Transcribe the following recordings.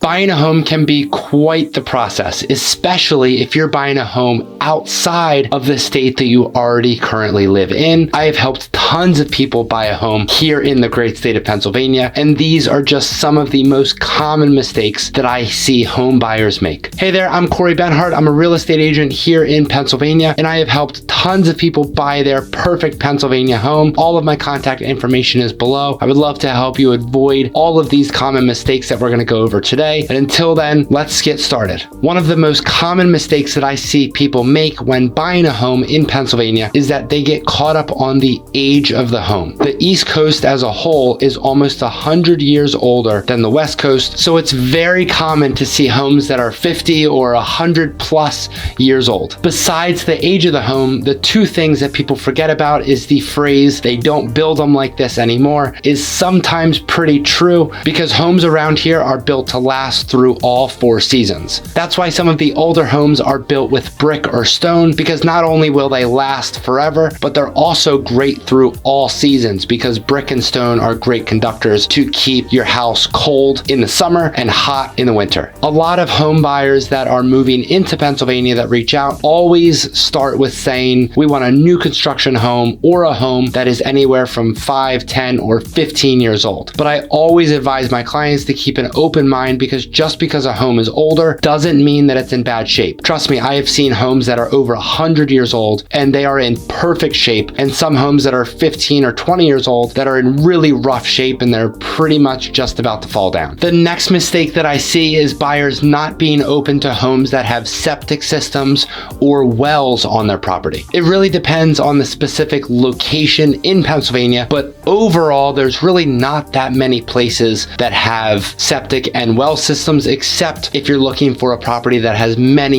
Buying a home can be quite the process, especially if you're buying a home outside of the state that you already currently live in. I have helped tons of people buy a home here in the great state of Pennsylvania, and these are just some of the most common mistakes that I see home buyers make. Hey there, I'm Corey Benhart. I'm a real estate agent here in Pennsylvania, and I have helped tons of people buy their perfect Pennsylvania home. All of my contact information is below. I would love to help you avoid all of these common mistakes that we're going to go over today. And until then, let's get started. One of the most common mistakes that I see people make when buying a home in Pennsylvania is that they get caught up on the age of the home. The East Coast as a whole is almost 100 years older than the West Coast, so it's very common to see homes that are 50 or 100 plus years old. Besides the age of the home, the two things that people forget about is the phrase, "they don't build them like this anymore," is sometimes pretty true because homes around here are built to last through all 4 seasons. That's why some of the older homes are built with brick or stone, because not only will they last forever, but they're also great through all seasons because brick and stone are great conductors to keep your house cold in the summer and hot in the winter. A lot of home buyers that are moving into Pennsylvania that reach out always start with saying, we want a new construction home or a home that is anywhere from 5, 10, or 15 years old. But I always advise my clients to keep an open mind because just because a home is older doesn't mean that it's in bad shape. Trust me, I have seen homes that are over 100 years old and they are in perfect shape, and some homes that are 15 or 20 years old that are in really rough shape and they're pretty much just about to fall down. The next mistake that I see is buyers not being open to homes that have septic systems or wells on their property. It really depends on the specific location in Pennsylvania, but overall, there's really not that many places that have septic and well systems, except if you're looking for a property that has many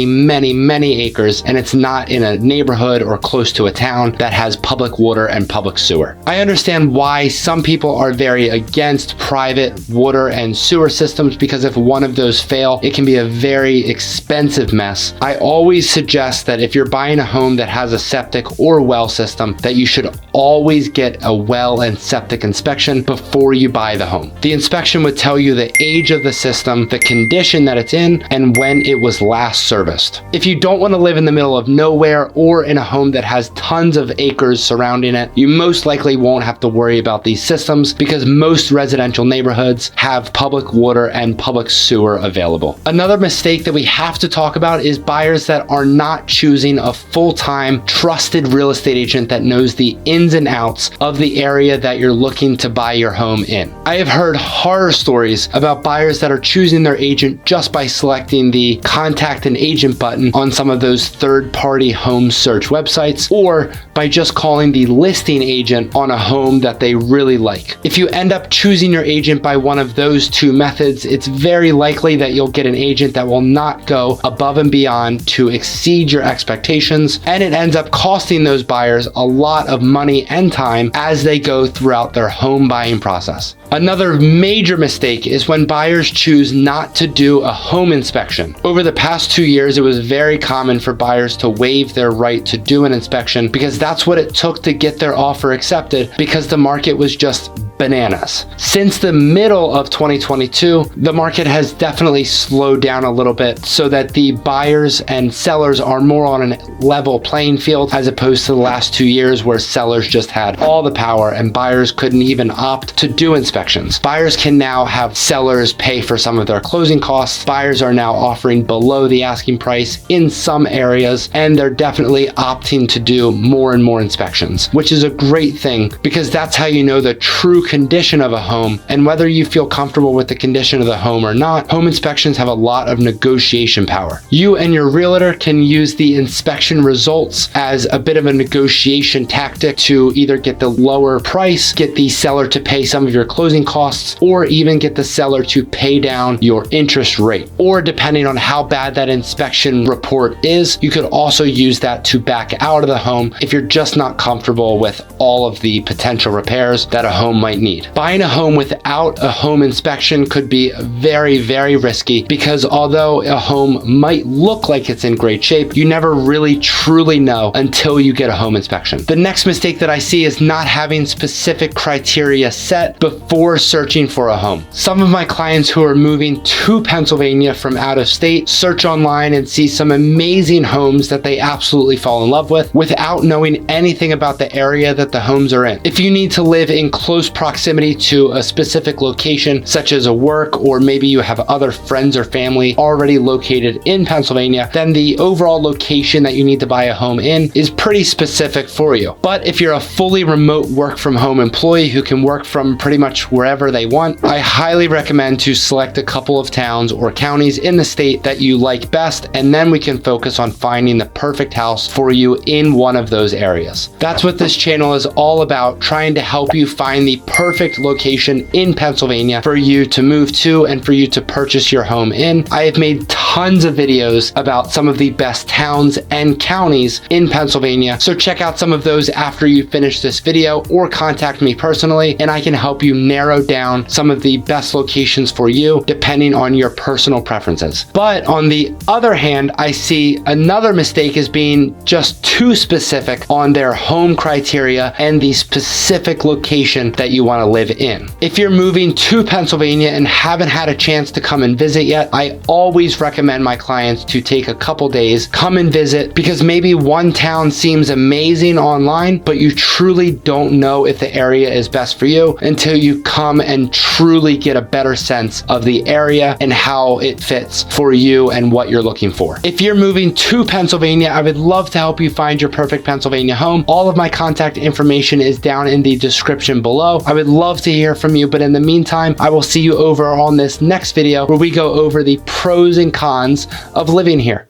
acres and it's not in a neighborhood or close to a town that has public water and public sewer. I understand why some people are very against private water and sewer systems, because if one of those fail, it can be a very expensive mess. I always suggest that if you're buying a home that has a septic or well system, that you should always get a well and septic inspection before you buy the home. The inspection would tell you the age of the system, the condition that it's in, and when it was last serviced. If you don't want to live in the middle of nowhere or in a home that has tons of acres surrounding it, you most likely won't have to worry about these systems because most residential neighborhoods have public water and public sewer available. Another mistake that we have to talk about is buyers that are not choosing a full-time trusted real estate agent that knows the ins and outs of the area that you're looking to buy your home in. I have heard horror stories about buyers that are choosing their agent just by selecting the contact an agent button on some of those third-party home search websites, or by just calling the listing agent on a home that they really like. If you end up choosing your agent by one of those two methods, it's very likely that you'll get an agent that will not go above and beyond to exceed your expectations, and it ends up costing those buyers a lot of money and time as they go throughout their home buying process. Another major mistake is when buyers choose not to do a home inspection. Over the past 2 years, it was very common for buyers to waive their right to do an inspection because that's what it took to get their offer accepted, because the market was just bananas. Since the middle of 2022, the market has definitely slowed down a little bit so that the buyers and sellers are more on a level playing field, as opposed to the last 2 years where sellers just had all the power and buyers couldn't even opt to do inspections. Buyers can now have sellers pay for some of their closing costs. Buyers are now offering below the asking price in some areas, and they're definitely opting to do more and more inspections, which is a great thing because that's how you know the true condition of a home and whether you feel comfortable with the condition of the home or not. Home inspections have a lot of negotiation power. You and your realtor can use the inspection results as a bit of a negotiation tactic to either get the lower price, get the seller to pay some of your closing costs, or even get the seller to pay down your interest rate. Or depending on how bad that inspection report is, you could also use that to back out of the home if you're just not comfortable with all of the potential repairs that a home might might need. Buying a home without a home inspection could be very, very risky because although a home might look like it's in great shape, you never really truly know until you get a home inspection. The next mistake that I see is not having specific criteria set before searching for a home. Some of my clients who are moving to Pennsylvania from out of state search online and see some amazing homes that they absolutely fall in love with without knowing anything about the area that the homes are in. If you need to live in close proximity to a specific location, such as a work, or maybe you have other friends or family already located in Pennsylvania, then the overall location that you need to buy a home in is pretty specific for you. But if you're a fully remote work from home employee who can work from pretty much wherever they want, I highly recommend to select a couple of towns or counties in the state that you like best, and then we can focus on finding the perfect house for you in one of those areas. That's what this channel is all about, trying to help you find the perfect location in Pennsylvania for you to move to and for you to purchase your home in. I have made tons of videos about some of the best towns and counties in Pennsylvania, so check out some of those after you finish this video or contact me personally and I can help you narrow down some of the best locations for you depending on your personal preferences. But on the other hand, I see another mistake is being just too specific on their home criteria and the specific location that you want to live in. If you're moving to Pennsylvania and haven't had a chance to come and visit yet, I always recommend my clients to take a couple days, come and visit, because maybe one town seems amazing online, but you truly don't know if the area is best for you until you come and truly get a better sense of the area and how it fits for you and what you're looking for. If you're moving to Pennsylvania, I would love to help you find your perfect Pennsylvania home. All of my contact information is down in the description below. I would love to hear from you, but in the meantime, I will see you over on this next video where we go over the pros and cons of living here.